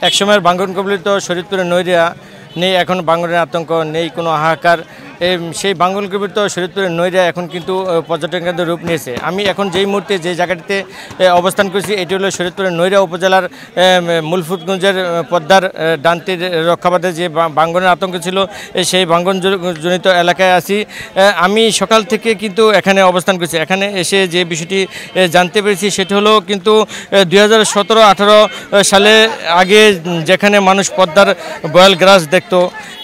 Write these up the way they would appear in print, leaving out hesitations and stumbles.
একসময়ের ভাঙ্গন কবলিত শরীয়তপুরের নৈরা নেই, এখন ভাঙ্গনের আতঙ্ক নেই, কোনো হাহাকার। সেই ভাঙ্গন কবলিত শরীয়তপুরের নৈরা এখন কিন্তু পর্যটন কেন্দ্র রূপ নিয়েছে। আমি এখন যেই মুহূর্তে যে জায়গাটিতে অবস্থান করছি এটি হলো শরীয়তপুরের নৈরা উপজেলার মুলফুতগঞ্জের পদ্মার ডানটির রক্ষাবাদে যে ভাঙ্গনের আতঙ্ক ছিল সেই ভাঙ্গনজনিত এলাকায় আছি। আমি সকাল থেকে কিন্তু এখানে অবস্থান করছি। এখানে এসে যে বিষয়টি জানতে পেরেছি সেটি হলো কিন্তু 2017-18 সালে আগে যেখানে মানুষ পদ্মার বয়াল গ্রাস দেখতো,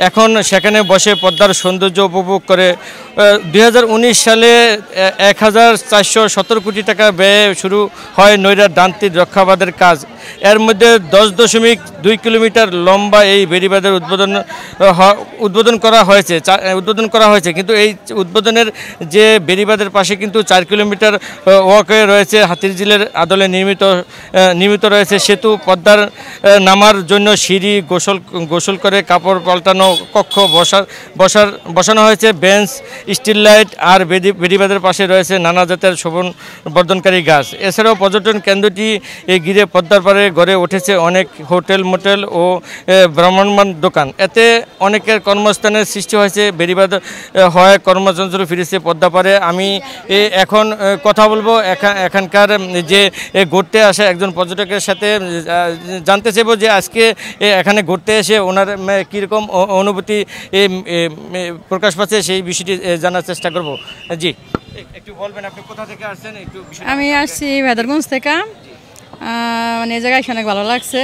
এখন সেখানে বসে পদ্মার সৌন্দর্য উপভোগ করে। 2019 সালে 1417 কোটি টাকা ব্যয়ে শুরু হয় নৈরার ডানটির রক্ষাবাদের কাজ। এর মধ্যে 10.2 কিলোমিটার লম্বা এই বেড়িবাঁধের উদ্বোধন করা হয়েছে। কিন্তু এই উদ্বোধনের যে বেড়িবাঁধের পাশে কিন্তু 4 কিলোমিটার ওয়াকওয়ে রয়েছে, হাতিরঝিলের আদলে নির্মিত রয়েছে সেতু, পদ্মার নামার জন্য সিঁড়ি, গোসল করে কাপড় পাল্টানো কক্ষ, বসানো হয়েছে বেঞ্চ, স্টিল লাইট, আর বেড়িবাঁধের পাশে রয়েছে নানা জাতের শোভন বর্ধনকারী গাছ। এছাড়াও পর্যটন কেন্দ্রটি ঘিরে পদ্মার পাড়ে গড়ে উঠেছে অনেক হোটেল, মোটেল ও ভ্রাম্যমাণ দোকান। এতে অনেকের কর্মস্থানের সৃষ্টি হয়েছে, বেড়িবাঁধ হয় কর্মচঞ্চল ফিরেছে পদ্মা পাড়ে। আমি এখন কথা বলবো এখানকার যে ঘুরতে আসে একজন পর্যটকের সাথে, জানতে চাইবো যে আজকে এখানে ঘুরতে এসে ওনার কীরকম অনুভূতি প্রকাশ পাচ্ছে সেই বিষয়টি জানার চেষ্টা করব। জি, একটু বলবেন আপনি কোথা থেকে আসছেন? আমি আসছি ভেদরগঞ্জ থেকে। মানে এই জায়গায় অনেক ভালো লাগছে।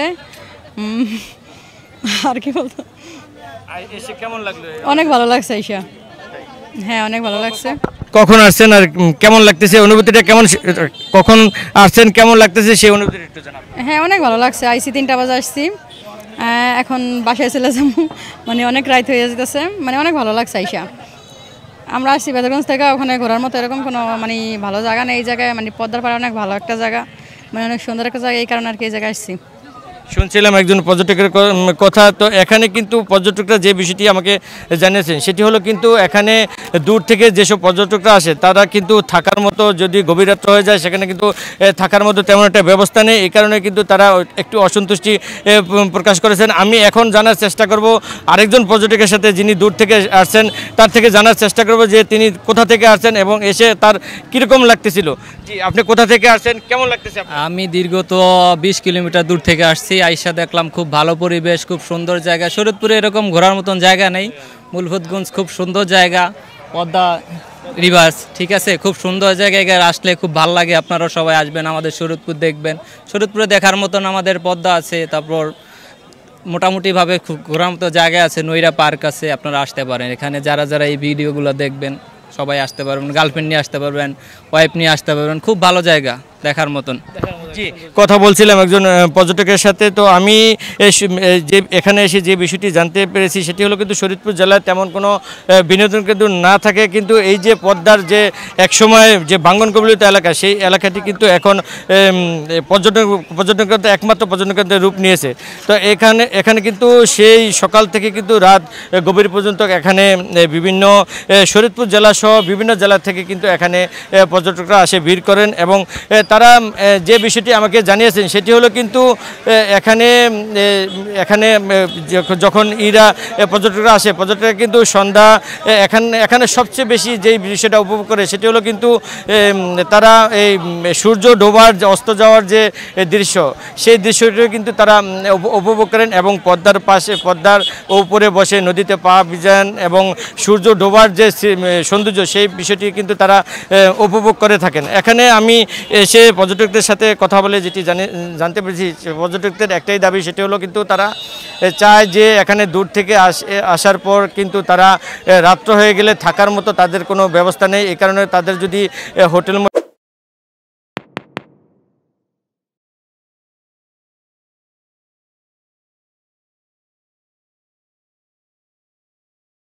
আর কি বলতো, এসে কেমন লাগলো? অনেক ভালো লাগছে ঈশা। হ্যাঁ, অনেক ভালো লাগছে। কখন আসছেন আর কেমন লাগতেছে অনুভূতিটা? কখন আসছেন, কেমন লাগতেছে সেই অনুভূতিটা একটু জানাবেন। হ্যাঁ, অনেক ভালো লাগছে। আইসি 3টা বাজে আসছি, এখন বাসায় চলে যাবো। মানে অনেক রাত হয়ে যেতেছে, মানে অনেক ভালো লাগছে ঈশা। আমরা আসছি ভেদরগঞ্জ থেকে, ওখানে ঘোরার মতো এরকম কোনো মানে ভালো জায়গা নেই। এই জায়গায় মানে পদ্মার পাড়ে অনেক ভালো একটা জায়গা, মানে অনেক সুন্দর একটা জায়গা, এই কারণে আর কি এই জায়গায় আসছি। শুনছিলাম একজন পর্যটকের কথা। তো এখানে কিন্তু পর্যটকরা যে বিষয়টি আমাকে জানিয়েছেন সেটি হলো কিন্তু এখানে দূর থেকে যেসব পর্যটকরা আসে তারা কিন্তু থাকার মতো, যদি গভীর রাত্র হয়ে যায় সেখানে কিন্তু থাকার মতো তেমন একটা ব্যবস্থা নেই। এই কারণে কিন্তু তারা একটু অসন্তুষ্টি প্রকাশ করেছেন। আমি এখন জানার চেষ্টা করব আরেকজন পর্যটকের সাথে, যিনি দূর থেকে আসছেন, তার থেকে জানার চেষ্টা করব যে তিনি কোথা থেকে আসছেন এবং এসে তার কীরকম লাগতেছিল। জি, আপনি কোথা থেকে আসছেন, কেমন লাগতেছে? আমি দীর্ঘত 20 কিলোমিটার দূর থেকে আসছি। আইসা দেখলাম খুব ভালো পরিবেশ, খুব সুন্দর জায়গা। শরীয়তপুরে এরকম ঘোরার মতন জায়গা নেই। মুলফুতগঞ্জ খুব সুন্দর জায়গা, পদ্মা রিভার্স, ঠিক আছে, খুব সুন্দর জায়গায় আসলে খুব ভালো লাগে। আপনারাও সবাই আসবেন, আমাদের শরীয়তপুর দেখবেন। শরীয়তপুরে দেখার মতন আমাদের পদ্মা আছে, তারপর মোটামুটিভাবে খুব ঘোরার মতো জায়গা আছে, নৈরা পার্ক আছে, আপনারা আসতে পারেন। এখানে যারা এই ভিডিওগুলো দেখবেন সবাই আসতে পারবেন, গার্লফ্রেন্ড নিয়ে আসতে পারবেন, ওয়াইফ নিয়ে আসতে পারবেন। খুব ভালো জায়গা দেখার মতন। জি, কথা বলছিলাম একজন পর্যটকের সাথে। তো আমি যে এখানে এসে যে বিষয়টি জানতে পেরেছি সেটি হলো কিন্তু শরীয়তপুর জেলায় তেমন কোনো বিনোদন কেন্দ্র না থাকে, কিন্তু এই যে পদ্মার যে একসময় যে ভাঙ্গন কবলিত এলাকা, সেই এলাকাটি কিন্তু এখন পর্যটন কেন্দ্র, একমাত্র পর্যটন কেন্দ্রের রূপ নিয়েছে। তো এখানে কিন্তু সেই সকাল থেকে কিন্তু রাত গভীর পর্যন্ত এখানে বিভিন্ন শরীয়তপুর জেলা সহ বিভিন্ন জেলা থেকে কিন্তু এখানে পর্যটকরা আসে, ভিড় করেন। এবং তারা যে বিষয়টি আমাকে জানিয়েছেন সেটি হলো কিন্তু এখানে যখন পর্যটকরা আসে, পর্যটকরা কিন্তু সন্ধ্যা এখানে সবচেয়ে বেশি যেই বিষয়টা উপভোগ করে সেটি হলো কিন্তু তারা এই সূর্য ডোবার, অস্ত যাওয়ার যে দৃশ্য, সেই দৃশ্যটি কিন্তু তারা উপভোগ করেন এবং পদ্মার উপরে বসে নদীতে পা ভিজান এবং সূর্য ডোবার যে সৌন্দর্য, সেই বিষয়টি কিন্তু তারা উপভোগ করে থাকেন। এখানে আমি এসে পর্যটকদের সাথে কথা বলে যেটি জানতে পেরেছি, পর্যটকদের একটাই দাবি, সেটি হলো কিন্তু তারা চায় যে এখানে দূর থেকে আসার পর কিন্তু তারা রাত্র হয়ে গেলে থাকার মতো তাদের কোনো ব্যবস্থা নেই। এই কারণে তাদের যদি হোটেল